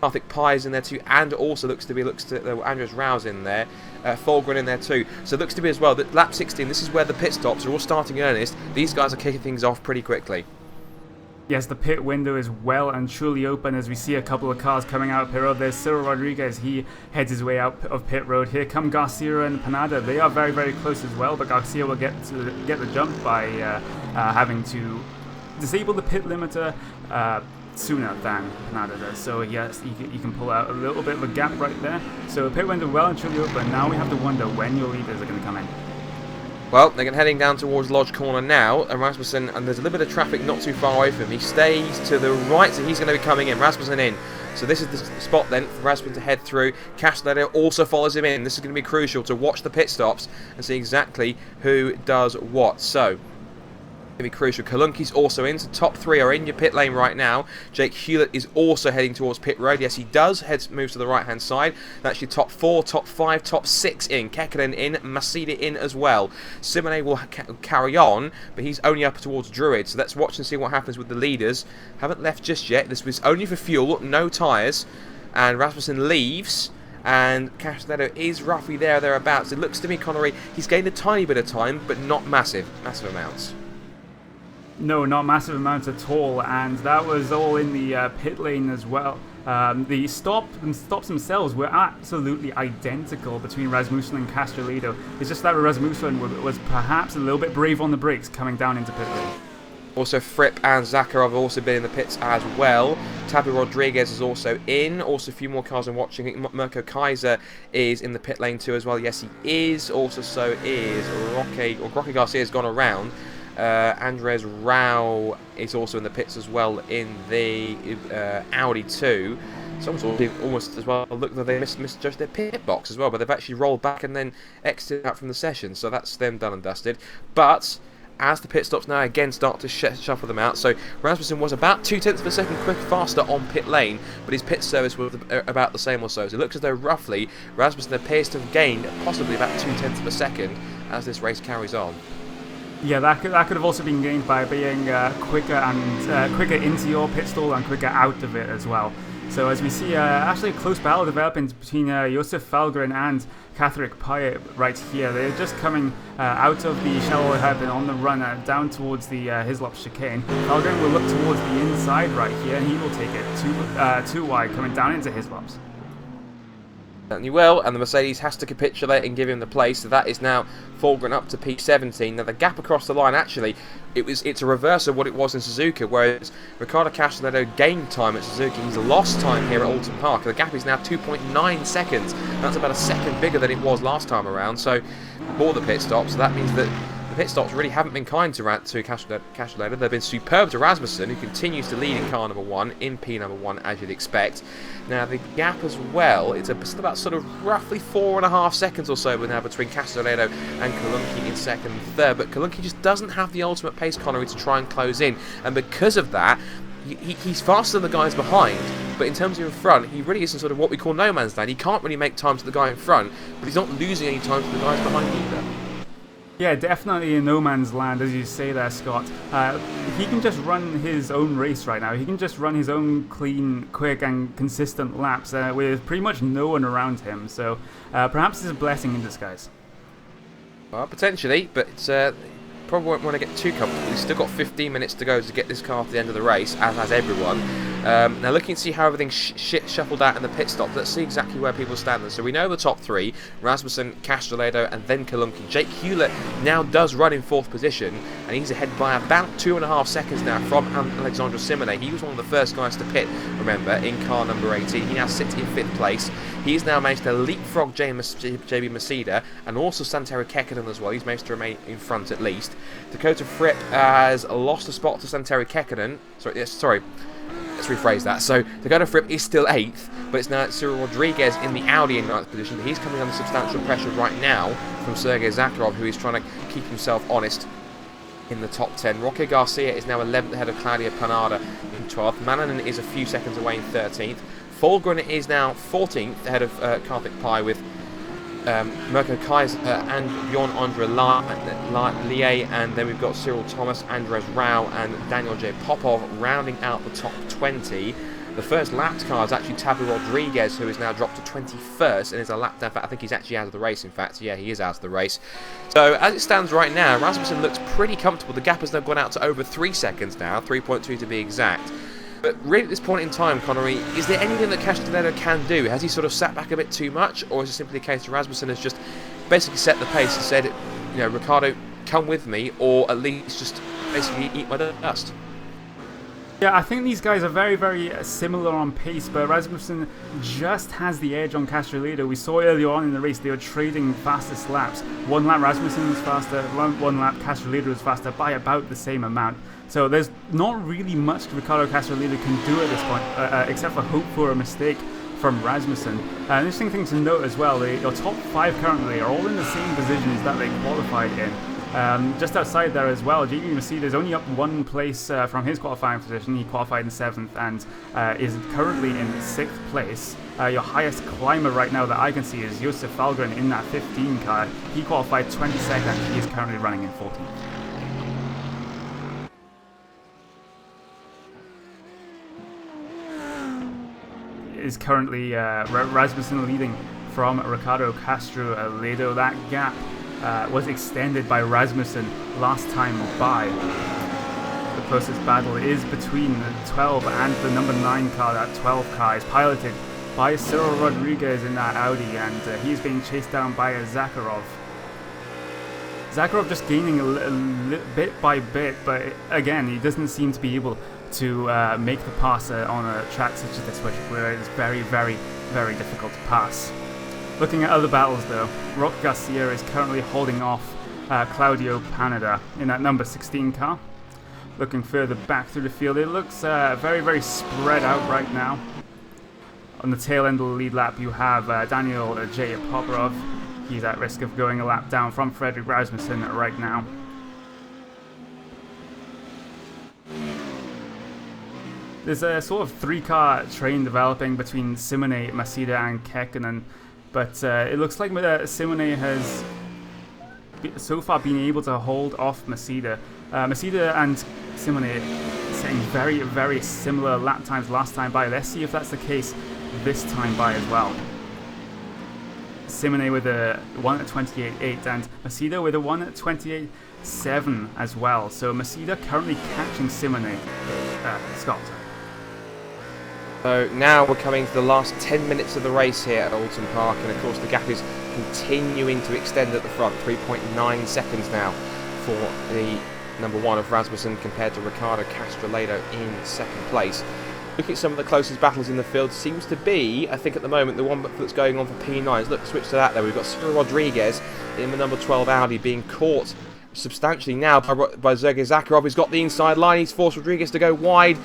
Arthur Pye's in there too, and also looks to Andres Rouse in there. Fulgren in there too. So it looks to be as well that lap 16, this is where the pit stops are all starting in earnest. These guys are kicking things off pretty quickly. Yes, the pit window is well and truly open as we see a couple of cars coming out of pit road. There's Cyril Rodriguez, he heads his way out of pit road. Here come Garcia and Panada. They are very, very close as well, but Garcia will get the jump by having to disable the pit limiter sooner than Panada does. So yes, you can pull out a little bit of a gap right there. So pit window well and truly open. Now we have to wonder when your leaders are going to come in. Well, they're heading down towards Lodge Corner now, and Rasmussen, and there's a little bit of traffic not too far away from him. He stays to the right, so he's going to be coming in. Rasmussen in. So this is the spot then for Rasmussen to head through. Castelletto also follows him in. This is going to be crucial to watch the pit stops and see exactly who does what. So, going to be crucial. Kalunki's also in, so top 3 are in your pit lane right now. Jake Hewlett is also heading towards pit road. Yes, he does. Moves to the right hand side. That's your top 4, top 5, top 6 in. Kekkonen in, Masida in as well. Simone will carry on, but he's only up towards Druid. So let's watch and see what happens with the leaders. Haven't left just yet. This was only for fuel, no tyres. And Rasmussen leaves. And Castelletto is roughly thereabouts. It looks to me, Connery, he's gained a tiny bit of time, but not massive amounts. No, not massive amounts at all, and that was all in the pit lane as well. The stops themselves were absolutely identical between Rasmussen and Castelletto. It's just that Rasmussen was perhaps a little bit brave on the brakes coming down into pit lane. Also, Fripp and Zakharov have also been in the pits as well. Tabu Rodriguez is also in. Also, a few more cars I'm watching. I think Mirko Kaiser is in the pit lane too as well. Yes, he is. Also, so is Roque Garcia has gone around. Andres Rao is also in the pits as well in the Audi 2. Someone's almost as well looked like they misjudged their pit box as well, but they've actually rolled back and then exited out from the session, so that's them done and dusted. But as the pit stops now again start to shuffle them out, so Rasmussen was about 0.2 of a second faster on pit lane, but his pit service was about the same or so. So it looks as though roughly Rasmussen appears to have gained possibly about 0.2 of a second as this race carries on. Yeah, that could have also been gained by being quicker into your pit stall and quicker out of it as well. So as we see actually a close battle developing between Josef Falgren and Catherick Pyatt right here. They're just coming out of the shallow hairpin on the run down towards the Hislop chicane. Falgren will look towards the inside right here, and he will take it too wide coming down into Hislops. Certainly will, and the Mercedes has to capitulate and give him the place, so that is now Fulgren up to P17. Now the gap across the line, actually, it's a reverse of what it was in Suzuka, whereas Riccardo Castelletto gained time at Suzuka. He's lost time here at Oulton Park. The gap is now 2.9 seconds. That's about a second bigger than it was last time around, so for the pit stop, so that means that the pit stops really haven't been kind to Castelletto. They've been superb to Rasmussen, who continues to lead in car number 1, in P number 1, as you'd expect. Now, the gap as well, it's about sort of roughly 4.5 seconds or so now between Castelletto and Kalunki in second and third, but Kalunki just doesn't have the ultimate pace, Connery, to try and close in, and because of that, he's faster than the guys behind, but in terms of in front, he really is in sort of what we call no man's land. He can't really make time to the guy in front, but he's not losing any time to the guys behind either. Yeah, definitely in no man's land, as you say there, Scott. He can just run his own race right now. He can just run his own clean, quick, and consistent laps with pretty much no one around him. So perhaps it's a blessing in disguise. Well, potentially, but it's, probably won't want to get too comfortable. He's still got 15 minutes to go to get this car to the end of the race, as has everyone. Now looking to see how everything's shuffled out in the pit stop, let's see exactly where people stand. So we know the top three, Rasmussen, Castelletto and then Kalunki. Jake Hewlett now does run in 4th position, and he's ahead by about 2.5 seconds now from Alexandre Simonet. He was one of the first guys to pit, remember, in car number 18. He now sits in 5th place. He's now managed to leapfrog JB Maceda and also Santero Kekkonen as well. He's managed to remain in front at least. Dakota Fripp has lost a spot to Santero Kekkonen. Sorry. Let's rephrase that. So Dakota Fripp is still 8th, but it's now Cyril Rodriguez in the Audi in 9th position. But he's coming under substantial pressure right now from Sergei Zakharov, who is trying to keep himself honest in the top 10. Roque Garcia is now 11th ahead of Claudia Panada in 12th. Mananen is a few seconds away in 13th. Fulgren is now 14th ahead of Karthik Pai with Mirko Kaiser and Bjorn-Andre Lie, and then we've got Cyril Thomas, Andres Rao and Daniel J. Popov rounding out the top 20. The first lapped car is actually Tabu Rodriguez, who is now dropped to 21st and is a lap down. I think he's actually out of the race, in fact. Yeah, he is out of the race. So as it stands right now, Rasmussen looks pretty comfortable. The gap has now gone out to over 3 seconds now, 3.2 to be exact. But really at this point in time, Connery, is there anything that Castelletto can do? Has he sort of sat back a bit too much, or is it simply a case of Rasmussen has just basically set the pace and said, you know, Ricciardo, come with me, or at least just basically eat my dust? Yeah, I think these guys are very, very similar on pace, but Rasmussen just has the edge on Castelletto. We saw earlier on in the race they were trading fastest laps. 1 lap Rasmussen was faster, 1 lap Castelletto was faster by about the same amount. So there's not really much Riccardo Castelletto can do at this point, except for hope for a mistake from Rasmussen. An interesting thing to note as well, your top 5 currently are all in the same positions that they qualified in. Just outside there as well, JB Maceda is only up 1 place from his qualifying position. He qualified in 7th and is currently in 6th place. Your highest climber right now that I can see is Josef Falgren in that 15 car. He qualified 22nd. He is currently running in 14th. Is currently Rasmussen leading from Riccardo Castelletto. That gap was extended by Rasmussen last time by. The closest battle is between the 12 and the number 9 car. That 12 car is piloted by Cyril Rodriguez in that Audi, and he's being chased down by Zakharov. Zakharov just gaining bit by bit, but again, he doesn't seem to be able to make the pass on a track such as this, where it is very, very, very difficult to pass. Looking at other battles though, Roque Garcia is currently holding off Claudio Panada in that number 16 car. Looking further back through the field, it looks very, very spread out right now. On the tail end of the lead lap, you have Daniel J. Poparov. He's at risk of going a lap down from Frederick Rasmussen right now. There's a sort of 3-car train developing between Simonet, Maceda and Kekkonen, but it looks like Simonet has so far been able to hold off Maceda. Maceda and Simonet setting very, very similar lap times last time by. Let's see if that's the case this time by as well. Simonet with a 1 at 28.8 and Maceda with a 1 at 28.7 as well. So Maceda currently catching Simonet. Scott. So now we're coming to the last 10 minutes of the race here at Oulton Park, and of course the gap is continuing to extend at the front. 3.9 seconds now for the number 1 of Rasmussen compared to Riccardo Castelletto in 2nd place. Looking at some of the closest battles in the field, seems to be, I think at the moment, the one that's going on for P9s. Look, switch to that there. We've got Cyril Rodriguez in the number 12 Audi being caught substantially now by Sergei Zakharov. He's got the inside line. He's forced Rodriguez to go wide.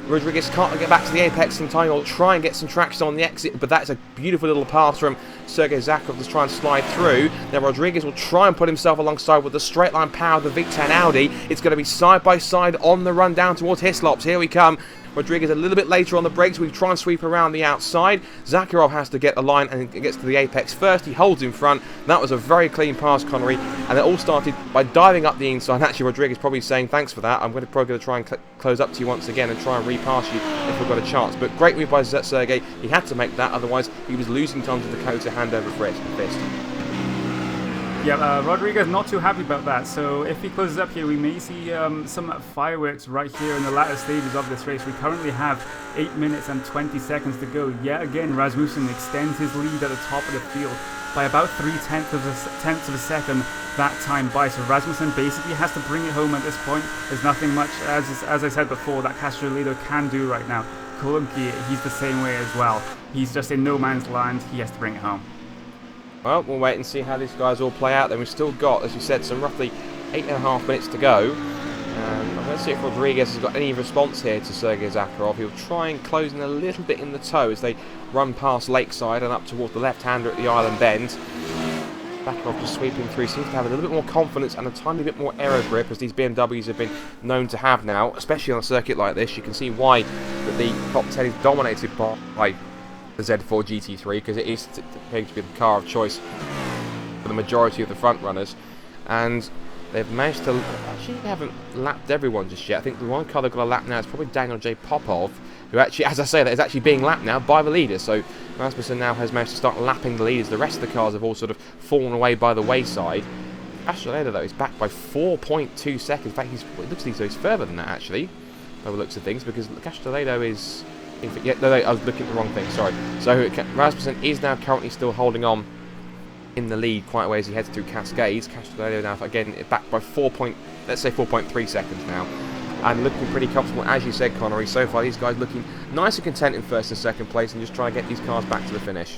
Rodriguez can't get back to the apex in time. He'll try and get some traction on the exit, but that's a beautiful little pass from Sergei Zakharov to try and slide through. Now Rodriguez will try and put himself alongside with the straight line power of the V10 Audi. It's going to be side by side on the run down towards Hislops. Here we come. Rodriguez a little bit later on the brakes. We try and sweep around the outside. Zakharov has to get the line and gets to the apex first. He holds in front. That was a very clean pass, Connery, and it all started by diving up the inside. Actually, Rodriguez probably saying thanks for that. I'm probably going to try and close up to you once again and try and repass you if we've got a chance. But great move by Sergey. He had to make that, otherwise he was losing time to Dakota hand over fist. Yeah, Rodriguez not too happy about that, so if he closes up here we may see some fireworks right here in the latter stages of this race. We currently have 8 minutes and 20 seconds to go. Yet again, Rasmussen extends his lead at the top of the field by about 0.3 of a second that time by. So Rasmussen basically has to bring it home at this point. There's nothing much, as I said before, that Castrolito can do right now. Kulumki, he's the same way as well. He's just in no man's land. He has to bring it home. Well, we'll wait and see how these guys all play out. Then we've still got, as you said, some roughly 8.5 minutes to go. I'm going to see if Rodriguez has got any response here to Sergei Zakharov. He'll try and close in a little bit in the toe as they run past Lakeside and up towards the left-hander at the Island Bend. Zakharov just sweeping through, seems to have a little bit more confidence and a tiny bit more aero grip, as these BMWs have been known to have now, especially on a circuit like this. You can see why that the top 10 is dominated by the Z4 GT3, because it is going to be the car of choice for the majority of the front runners, and they've managed to actually haven't lapped everyone just yet. I think the one car they've got a lap now is probably Daniel J. Popov, who actually, as I say, that is actually being lapped now by the leaders. So Rasmussen now has managed to start lapping the leaders. The rest of the cars have all sort of fallen away by the wayside. Castrolado though is back by 4.2 seconds. In fact, it looks like he's further than that actually, by the looks of things, because Castrolado is. Yeah, no, I was looking at the wrong thing, sorry. So Rasmussen is now currently still holding on in the lead quite a way as he heads through Cascades. Castrolado now, again, back by 4.3 seconds now. And looking pretty comfortable, as you said, Connery. So far, these guys looking nice and content in first and second place and just trying to get these cars back to the finish.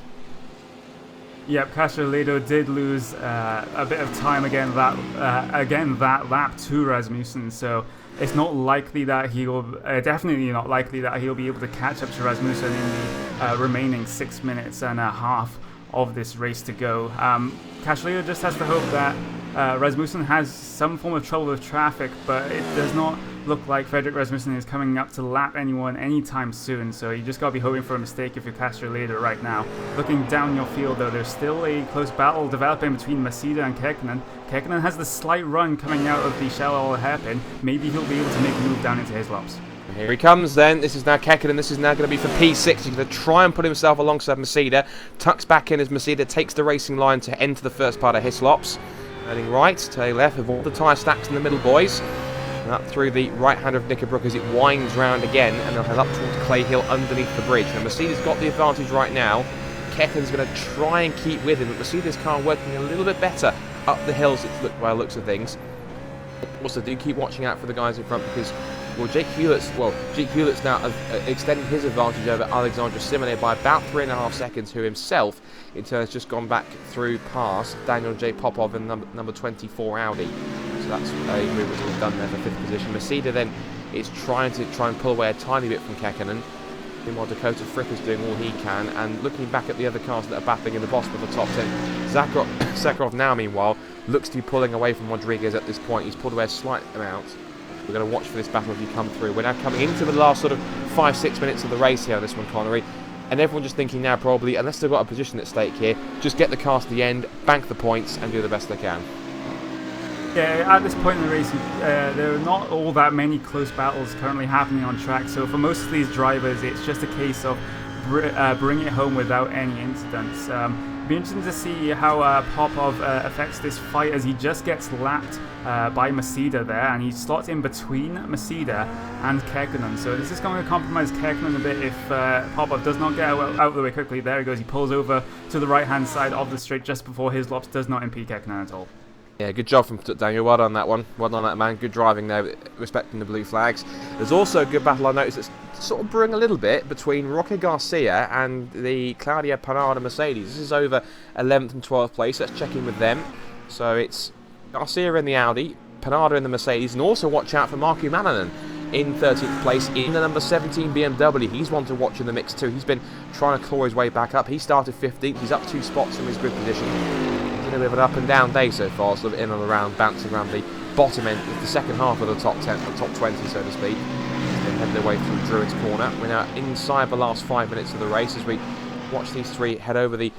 Yep, Castrolado did lose a bit of time again that lap to Rasmussen, so it's not likely that he'll, definitely not likely that he'll be able to catch up to Rasmussen in the remaining 6 minutes and a half of this race to go. Castrolado just has to hope that Rasmussen has some form of trouble with traffic, but it does not look like Frederick Rasmussen is coming up to lap anyone anytime soon, so you just got to be hoping for a mistake if you're Castrolado right now. Looking down your field though, there's still a close battle developing between Masida and Kekkonen. Kekkonen has the slight run coming out of the Shell hairpin. Maybe he'll be able to make a move down into his laps. Here he comes then. This is now Kekkonen. This is now going to be for P6. He's going to try and put himself alongside Masida. Tucks back in as Masida takes the racing line to enter the first part of Hislops. Turning right, turning left, avoid the tyre stacks in the middle, boys. And up through the right hand of Knickerbrook as it winds round again, and they'll head up towards Clay Hill underneath the bridge. Now Mercedes got the advantage right now. Kekkonen's going to try and keep with him, but Mercedes' car working a little bit better up the hills by the looks of things. Also, do keep watching out for the guys in front, because Jake Hewlett's now extended his advantage over Alexandre Simonet by about 3.5 seconds, who himself in turn has just gone back through past Daniel J. Popov in number 24 Audi. So that's a move that's been done there for 5th position. Masida then is trying and pull away a tiny bit from Kekkonen. Meanwhile, Dakota Fricker's doing all he can, and looking back at the other cars that are battling in the bottom of the top 10. Zakharov now, meanwhile, looks to be pulling away from Rodriguez at this point. He's pulled away a slight amount. We're going to watch for this battle as you come through. We're now coming into the last sort of 5-6 minutes of the race here on this one, Connery. And everyone just thinking now probably, unless they've got a position at stake here, just get the cars to the end, bank the points, and do the best they can. Yeah, at this point in the race, there are not all that many close battles currently happening on track. So for most of these drivers, it's just a case of bringing it home without any incidents. It'll be interesting to see how Popov affects this fight, as he just gets lapped by Masida there, and he slots in between Masida and Kekkonen. So this is going to compromise Kekkonen a bit if Popov does not get out of the way quickly. There he goes. He pulls over to the right-hand side of the straight just before his lops, does not impede Kekkonen at all. Yeah, good job from Daniel. Well done on that one. Well done on that, man. Good driving there, respecting the blue flags. There's also a good battle I noticed that's sort of brewing a little bit between Roque Garcia and the Claudia Panada Mercedes. This is over 11th and 12th place. Let's check in with them. So it's Garcia in the Audi, Panada in the Mercedes, and also watch out for Markku Manninen in 13th place in the number 17 BMW. He's one to watch in the mix too. He's been trying to claw his way back up. He started 15th. He's up 2 spots from his grid position. A bit of an up and down day so far, sort of in and around, bouncing around the bottom end of the second half of the top 10, the top 20, so to speak. Then heading their way through Druids Corner. We're now inside the last 5 minutes of the race as we watch these three head over the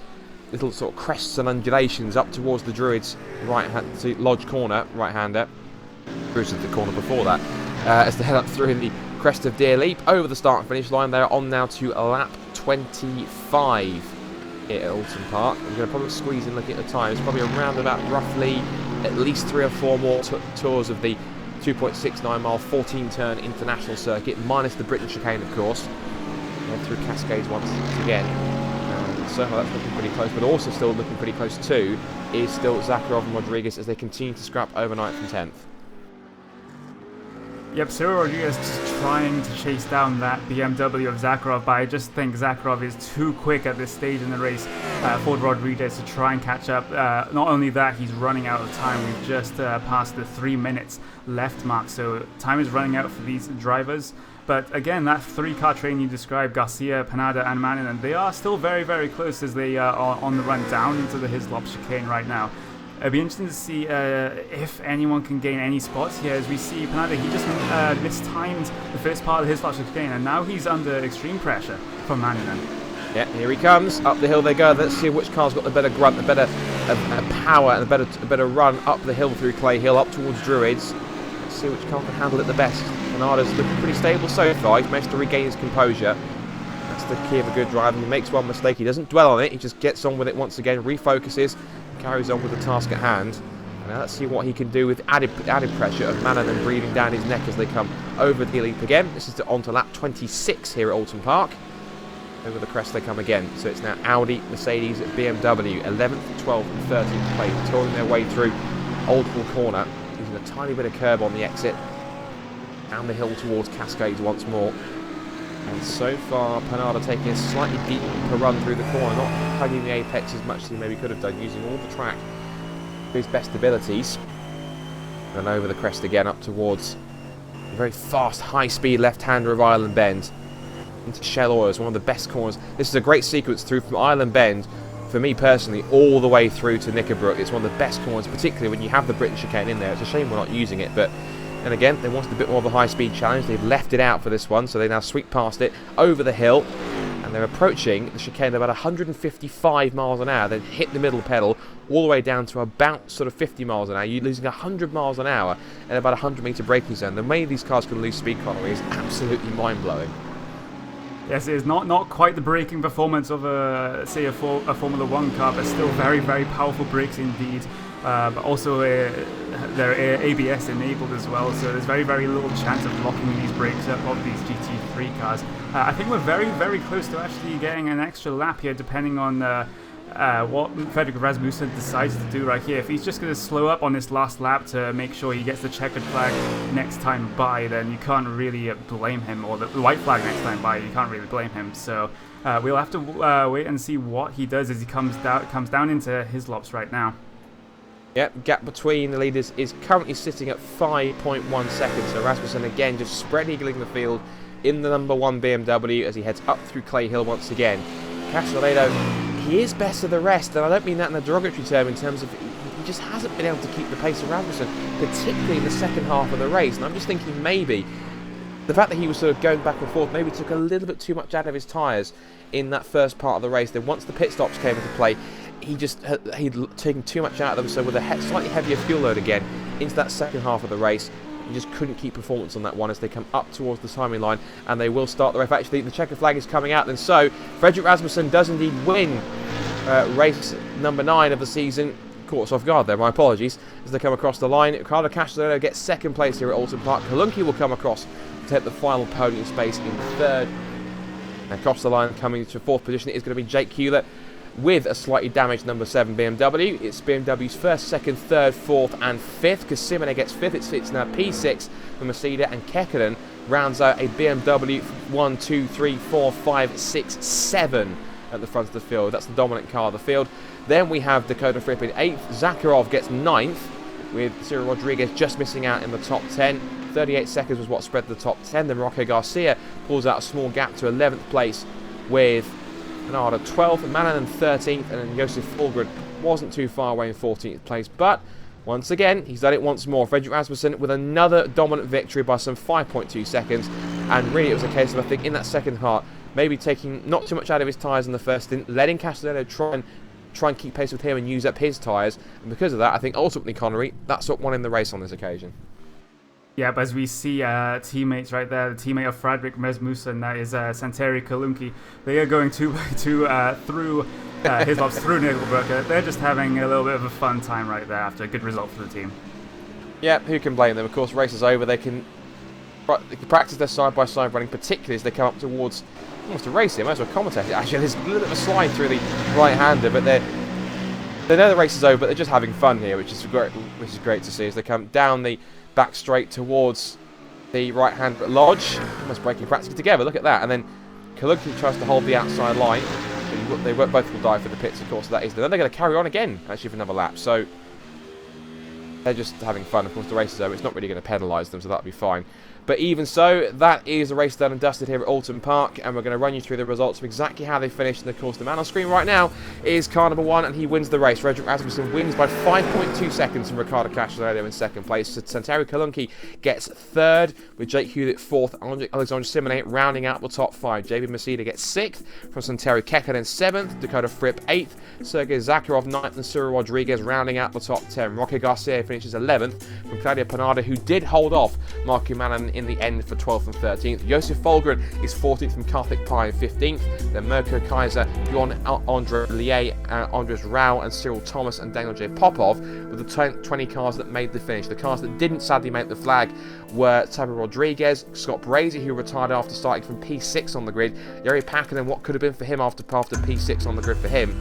little sort of crests and undulations up towards the Druids right hand to Lodge Corner, right-hander. Druids at the corner before that. As they head up through the crest of Deer Leap over the start and finish line. They're on now to lap 25 here at Oulton Park. I'm going to probably squeeze in looking at the time. It's probably around about roughly at least 3 or 4 more tours of the 2.69 mile 14 turn international circuit, minus the Britain chicane of course. Head through Cascades once again. So that's looking pretty close, but also still looking pretty close too is still Zakharov and Rodriguez as they continue to scrap overnight from 10th. Yep, Cyril Rodriguez just trying to chase down that BMW of Zakharov, but I just think Zakharov is too quick at this stage in the race for Rodriguez to try and catch up. Not only that, he's running out of time. We've just passed the 3 minutes left mark, so time is running out for these drivers. But again, that 3-car train you described, Garcia, Panada and Maninen, they are still very, very close as they are on the run down into the Hislop chicane right now. It'll be interesting to see if anyone can gain any spots here. As we see Panada, he just mistimed the first part of the Hislop chicane, and now he's under extreme pressure from Maninen. Yeah, here he comes. Up the hill they go. Let's see which car's got the better grunt, the better power, and a better run up the hill through Clay Hill, up towards Druids. Let's see which car can handle it the best. Panada's looking pretty stable so far. He's managed to regain his composure. That's the key of a good driver. He makes one mistake. He doesn't dwell on it. He just gets on with it once again, refocuses, carries on with the task at hand. And now let's see what he can do with added pressure of Maninen breathing down his neck as they come over the leap again. This is on to lap 26 here at Oulton Park. Over the crest they come again. So it's now Audi, Mercedes, BMW, 11th, 12th and 13th place, touring their way through Oldham Corner, using a tiny bit of curb on the exit. Down the hill towards Cascades once more. And so far, Panada taking a slightly deeper run through the corner, not hugging the apex as much as he maybe could have done, using all the track to his best abilities. And over the crest again, up towards the very fast, high-speed left-hander of Island Bend. Into Shell Oils, one of the best corners. This is a great sequence through from Island Bend, for me personally, all the way through to Knickerbrook. It's one of the best corners, particularly when you have the Britain chicane in there. It's a shame we're not using it, but and again, they wanted a bit more of a high-speed challenge. They've left it out for this one, so they now sweep past it, over the hill, and they're approaching the chicane at about 155 miles an hour, then hit the middle pedal, all the way down to about sort of 50 miles an hour. You're losing 100 miles an hour in about a 100-metre braking zone. The way these cars can lose speed, Connery, is absolutely mind-blowing. Yes, it is not quite the braking performance of say a Formula 1 car, but still very, very powerful brakes indeed. But also they're ABS enabled as well, so there's very, very little chance of locking these brakes up of these GT3 cars. I think we're very, very close to actually getting an extra lap here, depending on what Frederick Rasmussen decides to do right here. If he's just going to slow up on this last lap to make sure he gets the checkered flag next time by, then you can't really blame him, or the white flag next time by, you can't really blame him. So we'll have to wait and see what he does as he comes down into his lops right now. Yep, gap between the leaders is currently sitting at 5.1 seconds. So Rasmussen again just spread eagling the field in the number 1 BMW as he heads up through Clay Hill once again. Castelletto, he is best of the rest, and I don't mean that in a derogatory term in terms of he just hasn't been able to keep the pace of Rasmussen, particularly in the second half of the race. And I'm just thinking maybe the fact that he was sort of going back and forth maybe took a little bit too much out of his tyres in that first part of the race. Then once the pit stops came into play, he'd taken too much out of them, so with a slightly heavier fuel load again into that second half of the race, he just couldn't keep performance on that one as they come up towards the timing line, and they will start the race. Actually, the checker flag is coming out, and so Frederick Rasmussen does indeed win race number 9 of the season. Caught us off guard there, my apologies, as they come across the line. Ricardo Castelletto gets second place here at Oulton Park. Kalunki will come across to take the final podium space in third. And across the line, coming to fourth position, is going to be Jake Hewlett with a slightly damaged number 7 BMW. It's BMW's first, second, third, fourth and fifth, because Simone gets fifth. It's now P6 for Mercedes, and Kekkonen rounds out a BMW 1, 2, 3, 4, 5, 6, 7 at the front of the field. That's the dominant car of the field. Then we have Dakota Fripp in 8th. Zakharov gets 9th, with Cyril Rodriguez just missing out in the top 10. 38 seconds was what spread the top 10. Then Rocco Garcia pulls out a small gap to 11th place with Panada 12th, Maninen 13th, and then Josef Fulgren wasn't too far away in 14th place. But once again, he's done it once more. Frederick Rasmussen with another dominant victory by some 5.2 seconds. and really it was a case of, I think, in that second part, maybe taking not too much out of his tyres in the first stint, letting Castellano try and keep pace with him and use up his tyres, and because of that, I think ultimately Connery, that's what won him the race on this occasion. Yeah, but as we see teammates right there, the teammate of Fredrik Rasmussen, that is Santeri Kalunki, they are going through his box, through Nickelbrooker. They're just having a little bit of a fun time right there after a good result for the team. Yeah, who can blame them? Of course, race is over. They can practice their side-by-side running, particularly as they come up towards almost a race here. Might as well commentate it. Actually, there's a little bit of a slide through the right-hander, but they know the race is over, but they're just having fun here, which is great to see as they come down the back straight towards the right-hand lodge, almost breaking practically together. Look at that, and then Kalunki tries to hold the outside line. They both will die for the pits, of course. That is. Then they're going to carry on again, actually, for another lap. So they're just having fun. Of course, the race is over. It's not really going to penalise them, so that'll be fine. But even so, that is the race done and dusted here at Oulton Park, and we're going to run you through the results of exactly how they finished. And of course, the man on screen right now is car number 1, and he wins the race. Fredrik Rasmussen wins by 5.2 seconds from Riccardo Castellano in second place. So Santeri Kalunki gets third, with Jake Hewlett fourth, Alexander Simonet rounding out the top 5. JB Mercedes gets 6th, from Santeri Kekkonen 7th, Dakota Fripp 8th, Sergei Zakharov 9th, and Cyril Rodriguez rounding out the top 10. Roque Garcia finishes 11th, from Claudio Panada, who did hold off Marco Manan in the end for 12th and 13th. Josef Folgren is 14th from Karthik Pai 15th. Then Mirko Kaiser, Bjorn Andre Lier, Andres Rau, and Cyril Thomas and Daniel J. Popov were the 20 cars that made the finish. The cars that didn't sadly make the flag were Taber Rodriguez, Scott Brazy, who retired after starting from P6 on the grid, Jari Pakkinen, what could have been for him after P6 on the grid for him.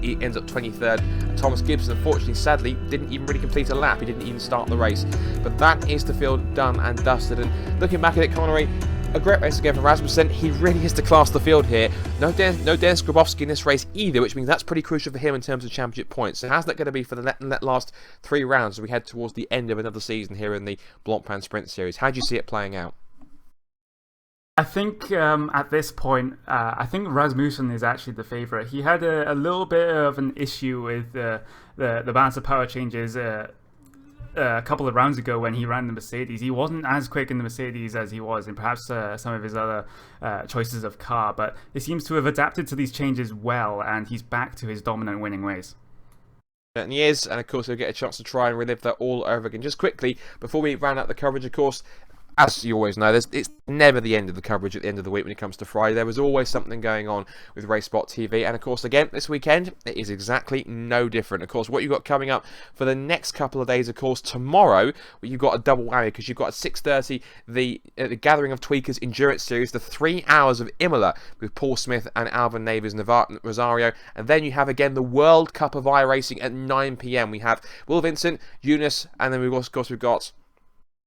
He ends up 23rd. Thomas Gibson, unfortunately, sadly, didn't even really complete a lap. He didn't even start the race. But that is the field done and dusted. And looking back at it, Connery, a great race again for Rasmussen. He really is to class the field here. No Dennis Grabowski in this race either, which means that's pretty crucial for him in terms of championship points. So how's that going to be for the last 3 rounds as we head towards the end of another season here in the Blancpain Sprint Series? How do you see it playing out? I think at this point, I think Rasmussen is actually the favourite. He had a little bit of an issue with the balance of power changes a couple of rounds ago when he ran the Mercedes. He wasn't as quick in the Mercedes as he was in perhaps some of his other choices of car, but he seems to have adapted to these changes well, and he's back to his dominant winning ways. And he is, and of course he'll get a chance to try and relive that all over again. Just quickly, before we round out the coverage, of course, as you always know, it's never the end of the coverage at the end of the week when it comes to Friday. There was always something going on with Race Spot TV. And of course, again, this weekend, it is exactly no different. Of course, what you've got coming up for the next couple of days, of course, tomorrow, you've got a double whammy because you've got at 6:30 the Gathering of Tweakers Endurance Series, the 3 hours of Imola with Paul Smith and Alvin Navis Rosario. And then you have, again, the World Cup of iRacing at 9 p.m. We have Will Vincent, Eunice, and then we've got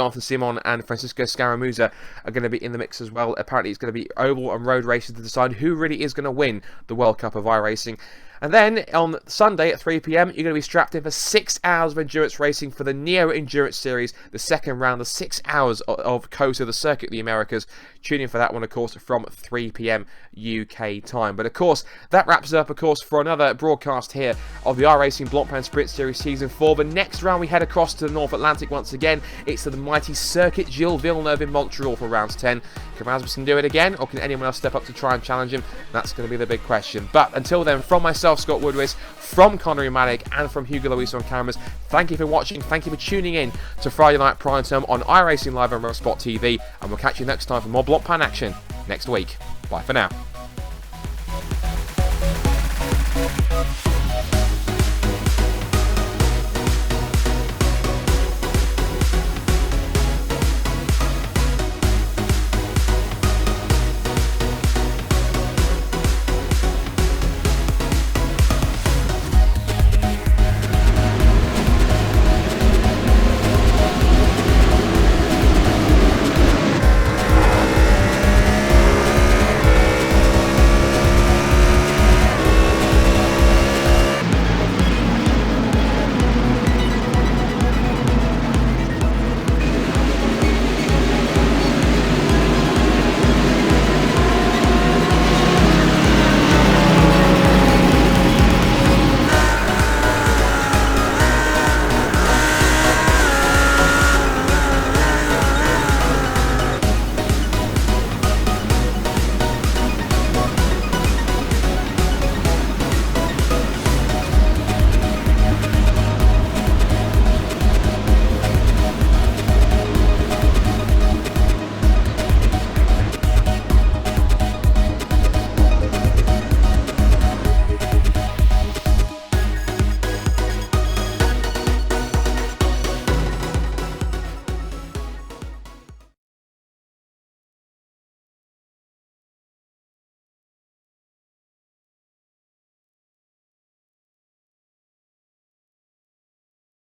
Jonathan Simon and Francisco Scaramuza are going to be in the mix as well. Apparently, it's going to be oval and road races to decide who really is going to win the World Cup of iRacing. And then on Sunday at 3 p.m, you're going to be strapped in for 6 hours of endurance racing for the Neo Endurance Series, the second round, the 6 hours of COTA, the Circuit of the Americas. Tune in for that one, of course, from 3 p.m. UK time. But of course, that wraps it up, of course, for another broadcast here of the iRacing Blancpain Sprint Series Season 4. The next round, we head across to the North Atlantic once again. It's to the mighty Circuit Gilles Villeneuve in Montreal for rounds 10. Can Rasmussen do it again, or can anyone else step up to try and challenge him? That's going to be the big question. But until then, from myself, Scott Woodwis, from Connery Maddock, and from Hugo Luis on cameras, thank you for watching, thank you for tuning in to Friday Night Prime Time on iRacing Live on Race Spot TV, and we'll catch you next time for more Blancpain action next week. Bye for now.